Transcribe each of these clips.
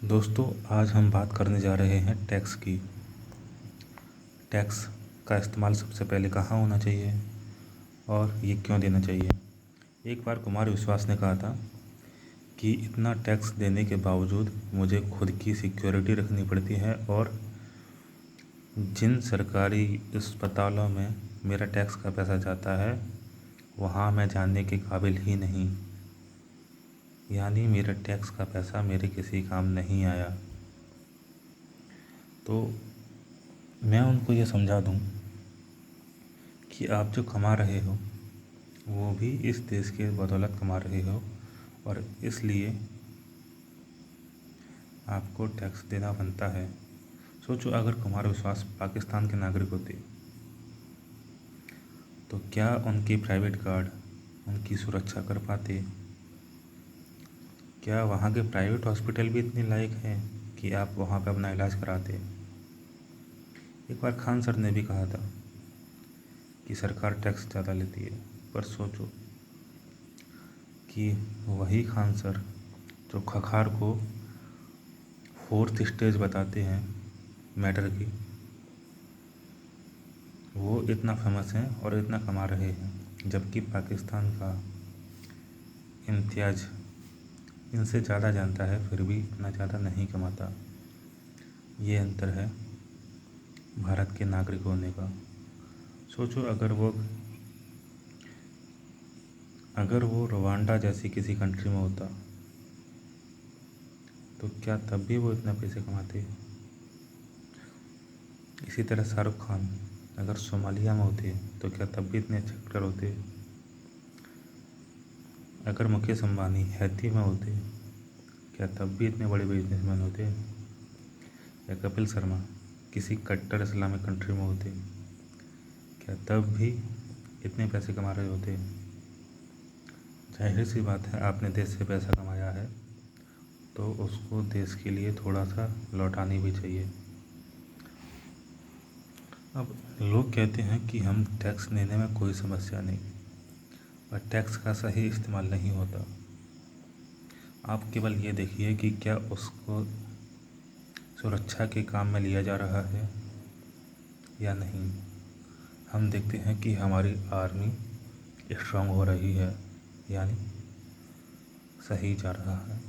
दोस्तों, आज हम बात करने जा रहे हैं टैक्स की। टैक्स का इस्तेमाल सबसे पहले कहाँ होना चाहिए और ये क्यों देना चाहिए। एक बार कुमार विश्वास ने कहा था कि इतना टैक्स देने के बावजूद मुझे खुद की सिक्योरिटी रखनी पड़ती है और जिन सरकारी अस्पतालों में मेरा टैक्स का पैसा जाता है वहाँ मैं जाने के काबिल ही नहीं, यानी मेरा टैक्स का पैसा मेरे किसी काम नहीं आया। तो मैं उनको ये समझा दूं कि आप जो कमा रहे हो वो भी इस देश के बदौलत कमा रहे हो और इसलिए आपको टैक्स देना बनता है। सोचो, अगर कुमार विश्वास पाकिस्तान के नागरिक होते तो क्या उनके प्राइवेट गार्ड उनकी सुरक्षा कर पाते? क्या वहाँ के प्राइवेट हॉस्पिटल भी इतने लायक हैं कि आप वहाँ पर अपना इलाज कराते? एक बार खान सर ने भी कहा था कि सरकार टैक्स ज़्यादा लेती है, पर सोचो कि वही खान सर जो खखार को 4th स्टेज बताते हैं मैटर की, वो इतना फेमस हैं और इतना कमा रहे हैं, जबकि पाकिस्तान का इम्तियाज़ इनसे ज़्यादा जानता है फिर भी इतना ज़्यादा नहीं कमाता। ये अंतर है भारत के नागरिक होने का। सोचो, अगर वो रवांडा जैसी किसी कंट्री में होता तो क्या तब भी वो इतने पैसे कमाते? इसी तरह शाहरुख खान अगर सोमालिया में होते तो क्या तब भी इतने अच्छे एक्टर होते? अगर मुकेश अंबानी हैती में होते क्या तब भी इतने बड़े बिजनेसमैन होते? या कपिल शर्मा किसी कट्टर इस्लामिक कंट्री में होते क्या तब भी इतने पैसे कमा रहे होते? जाहिर सी बात है, आपने देश से पैसा कमाया है तो उसको देश के लिए थोड़ा सा लौटानी भी चाहिए। अब लोग कहते हैं कि हम टैक्स देने में कोई समस्या नहीं, और टैक्स का सही इस्तेमाल नहीं होता। आप केवल ये देखिए कि क्या उसको सुरक्षा के काम में लिया जा रहा है या नहीं। हम देखते हैं कि हमारी आर्मी स्ट्रांग हो रही है, यानी सही जा रहा है।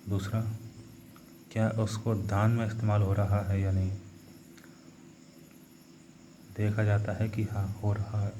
दूसरा, क्या उसको दान में इस्तेमाल हो रहा है या नहीं। देखा जाता है कि हाँ, हो रहा है,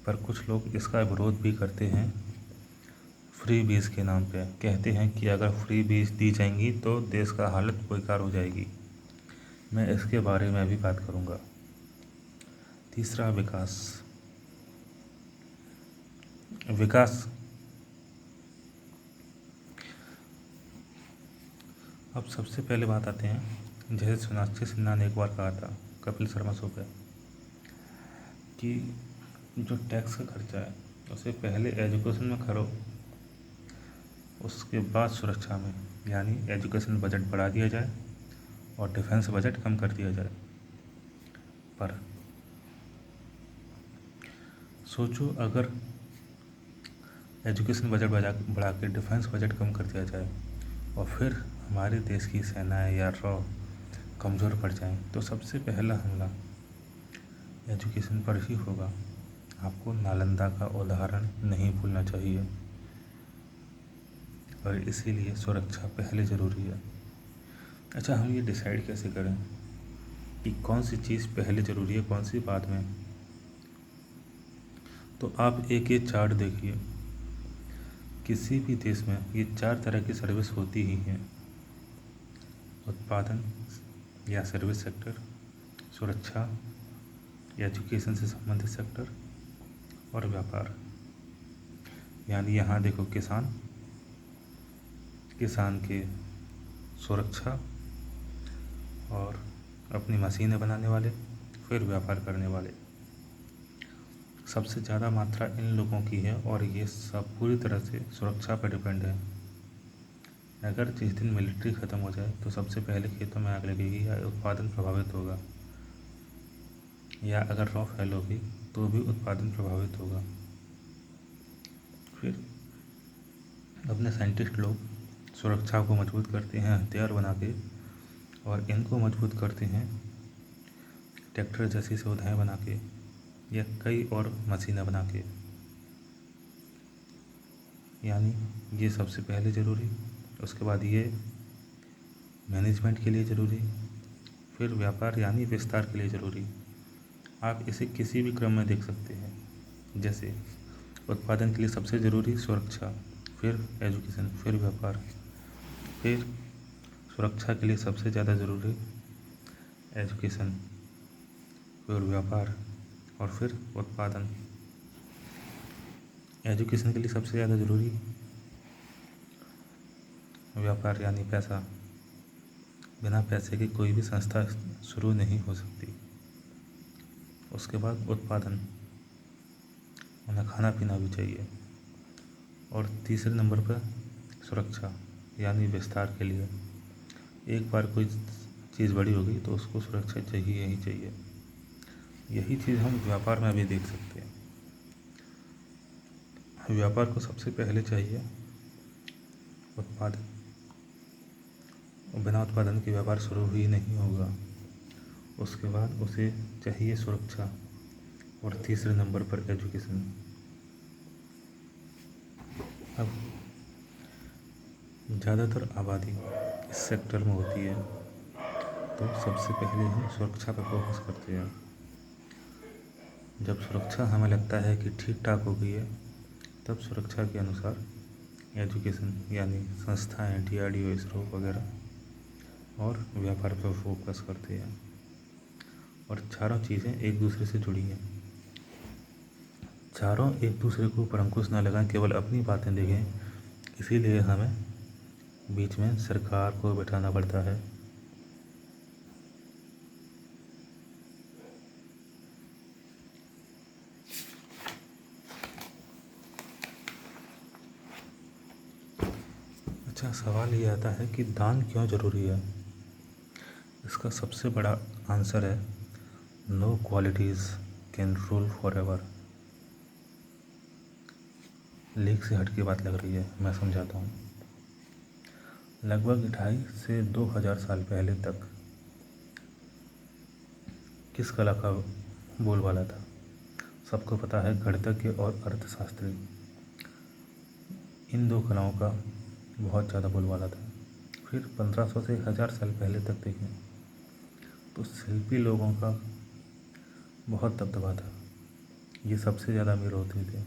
पर कुछ लोग इसका विरोध भी करते हैं। फ्री बीज के नाम पे कहते हैं कि अगर फ्री बीज दी जाएंगी तो देश का हालत बेकार हो जाएगी। मैं इसके बारे में भी बात करूँगा। तीसरा, विकास। अब सबसे पहले बात आते हैं, जैसे सोनाक्षी सिन्हा ने एक बार कहा था कपिल शर्मा शो पे कि जो टैक्स का खर्चा है उसे पहले एजुकेशन में करो, उसके बाद सुरक्षा में, यानी एजुकेशन बजट बढ़ा दिया जाए और डिफेंस बजट कम कर दिया जाए। पर सोचो, अगर एजुकेशन बजट बढ़ा के डिफेंस बजट कम कर दिया जाए और फिर हमारे देश की सेनाएं या रॉ कमज़ोर पड़ जाएं तो सबसे पहला हमला एजुकेशन पर ही होगा। आपको नालंदा का उदाहरण नहीं भूलना चाहिए, और इसीलिए सुरक्षा पहले ज़रूरी है। अच्छा, हम ये डिसाइड कैसे करें कि कौन सी चीज़ पहले ज़रूरी है, कौन सी बाद में। तो आप एक ये चार्ट देखिए, किसी भी देश में ये 4 तरह की सर्विस होती ही हैं: उत्पादन या सर्विस सेक्टर, सुरक्षा या एजुकेशन से संबंधित सेक्टर, और व्यापार। यानी यहाँ देखो, किसान के सुरक्षा, और अपनी मशीनें बनाने वाले, फिर व्यापार करने वाले। सबसे ज़्यादा मात्रा इन लोगों की है और ये सब पूरी तरह से सुरक्षा पर डिपेंड है। अगर जिस दिन मिलिट्री ख़त्म हो जाए तो सबसे पहले खेतों में आग लगेगी या उत्पादन प्रभावित होगा, या अगर रॉ फैल होगी तो भी उत्पादन प्रभावित होगा। फिर अपने साइंटिस्ट लोग सुरक्षा को मजबूत करते हैं हथियार बना के, और इनको मजबूत करते हैं ट्रैक्टर जैसी सुविधाएं बना के या कई और मशीनें बना के। यानी ये सबसे पहले ज़रूरी, उसके बाद ये मैनेजमेंट के लिए ज़रूरी, फिर व्यापार यानी विस्तार के लिए ज़रूरी। आप इसे किसी भी क्रम में देख सकते हैं। जैसे उत्पादन के लिए सबसे ज़रूरी सुरक्षा, फिर एजुकेशन, फिर व्यापार, फिर सुरक्षा के लिए सबसे ज़्यादा ज़रूरी एजुकेशन, फिर व्यापार, और फिर उत्पादन। एजुकेशन के लिए सबसे ज़्यादा ज़रूरी व्यापार यानी पैसा। बिना पैसे की कोई भी संस्था शुरू नहीं हो सकती। उसके बाद उत्पादन, उन्हें खाना पीना भी चाहिए। और तीसरे नंबर पर सुरक्षा यानी विस्तार के लिए। एक बार कोई चीज़ बड़ी हो गई तो उसको सुरक्षा चाहिए ही चाहिए। यही चीज़ हम व्यापार में भी देख सकते हैं। व्यापार को सबसे पहले चाहिए उत्पादन, और बिना उत्पादन के व्यापार शुरू ही नहीं होगा। उसके बाद उसे चाहिए सुरक्षा, और तीसरे नंबर पर एजुकेशन। अब ज़्यादातर आबादी इस सेक्टर में होती है, तो सबसे पहले हम सुरक्षा पर फोकस करते हैं। जब सुरक्षा हमें लगता है कि ठीक ठाक हो गई है, तब सुरक्षा के अनुसार एजुकेशन यानी संस्थाएं, DRDO, इसरो वगैरह, और व्यापार पर फोकस करते हैं। और चारों चीज़ें एक दूसरे से जुड़ी हैं। चारों एक दूसरे को ऊपर अंकुश न लगाएं, केवल अपनी बातें देखें। इसीलिए हमें बीच में सरकार को बैठाना पड़ता है। अच्छा, सवाल ये आता है कि दान क्यों ज़रूरी है। इसका सबसे बड़ा आंसर है no qualities can rule for ever. लेख से हट के बात लग रही है, मैं समझाता हूँ। लगभग 2,500 से 2,000 साल पहले तक किस कला का बोलबाला था। सबको पता है, गणितज्ञ और अर्थशास्त्री। इन दो कलाओं का बहुत ज़्यादा बोलबाला था। फिर 1500 से 1000 साल पहले तक देखें तो शिल्पी लोगों का बहुत दबदबा था। ये सबसे ज़्यादा अमीर होते थे।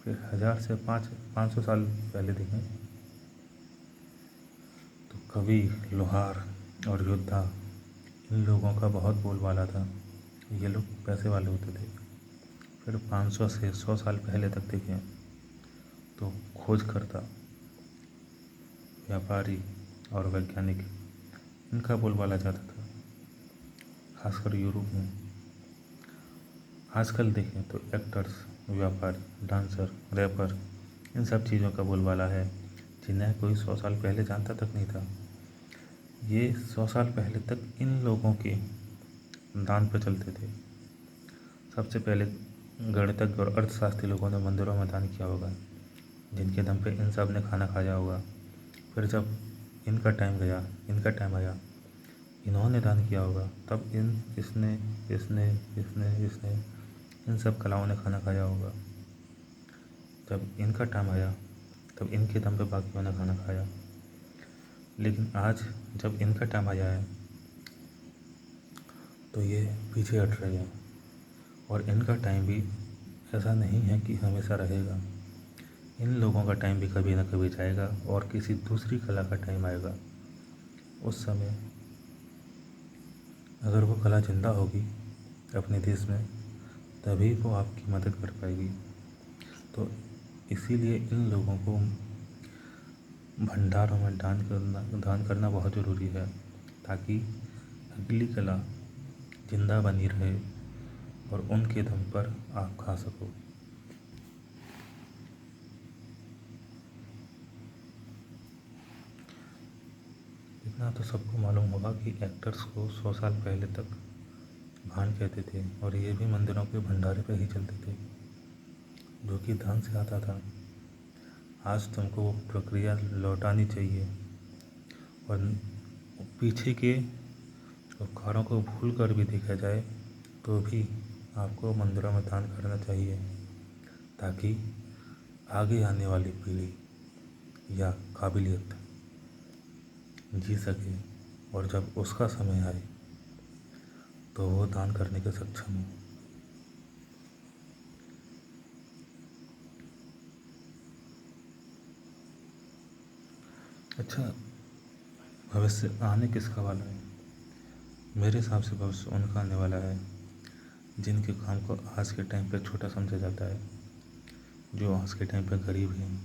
फिर 1000 से 500 साल पहले देखें तो कवि, लोहार और योद्धा, इन लोगों का बहुत बोलबाला था। ये लोग पैसे वाले होते थे। फिर 500 से 100 साल पहले तक देखें तो खोजकर्ता, व्यापारी और वैज्ञानिक, इनका बोलबाला ज़्यादा था, खासकर यूरोप में। आजकल देखें तो एक्टर्स, व्यापारी, डांसर, रैपर, इन सब चीज़ों का बोलबाला है, जिन्हें कोई 100 साल पहले जानता तक नहीं था। ये 100 साल पहले तक इन लोगों के दान पर चलते थे। सबसे पहले गणितज्ञ और अर्थशास्त्री लोगों ने मंदिरों में दान किया होगा, जिनके दम पे इन सब ने खाना खाया होगा। फिर जब इनका टाइम आया, इन्होंने दान किया होगा, तब इसने इसने इसने इसने इन सब कलाओं ने खाना खाया होगा। जब इनका टाइम आया, तब इनके दम पे बाकियों ने खाना खाया। लेकिन आज जब इनका टाइम आया है, तो ये पीछे हट रहे हैं। और इनका टाइम भी ऐसा नहीं है कि हमेशा रहेगा। इन लोगों का टाइम भी कभी ना कभी जाएगा, और किसी दूसरी कला का टाइम आएगा। उस समय अगर वो कला जिंदा होगी अपने देश में, तभी वो आपकी मदद कर पाएगी। तो इसीलिए इन लोगों को भंडारों में दान करना बहुत ज़रूरी है, ताकि अगली कला जिंदा बनी रहे और उनके दम पर आप खा सको। इतना तो सबको मालूम होगा कि एक्टर्स को 100 साल पहले तक भान कहते थे, और ये भी मंदिरों के भंडारे पर ही चलते थे, जो कि दान से आता था। आज तुमको वो प्रक्रिया लौटानी चाहिए और पीछे के उपकारों को भूल कर भी देखा जाए तो भी आपको मंदिरों में दान करना चाहिए, ताकि आगे आने वाली पीढ़ी या काबिलियत जी सके और जब उसका समय आए तो वो दान करने के सक्षम हो। अच्छा, भविष्य आने किसका वाला है? मेरे हिसाब से भविष्य उनका आने वाला है जिनके काम को आज के टाइम पे छोटा समझा जाता है, जो आज के टाइम पे गरीब हैं।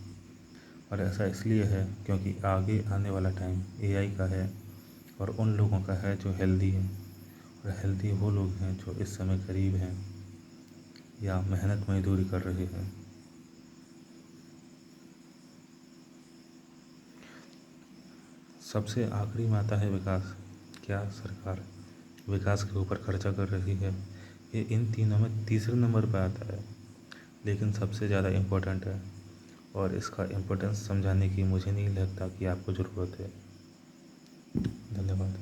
और ऐसा इसलिए है क्योंकि आगे आने वाला टाइम एआई का है और उन लोगों का है जो हेल्दी हैं, और हेल्दी वो लोग हैं जो इस समय गरीब हैं या मेहनत मजदूरी कर रहे हैं। सबसे आखिरी में आता है विकास। क्या सरकार विकास के ऊपर खर्चा कर रही है? ये इन तीनों में तीसरे नंबर पर आता है, लेकिन सबसे ज़्यादा इम्पोर्टेंट है और इसका इम्पोर्टेंस समझाने की मुझे नहीं लगता कि आपको ज़रूरत है। धन्यवाद।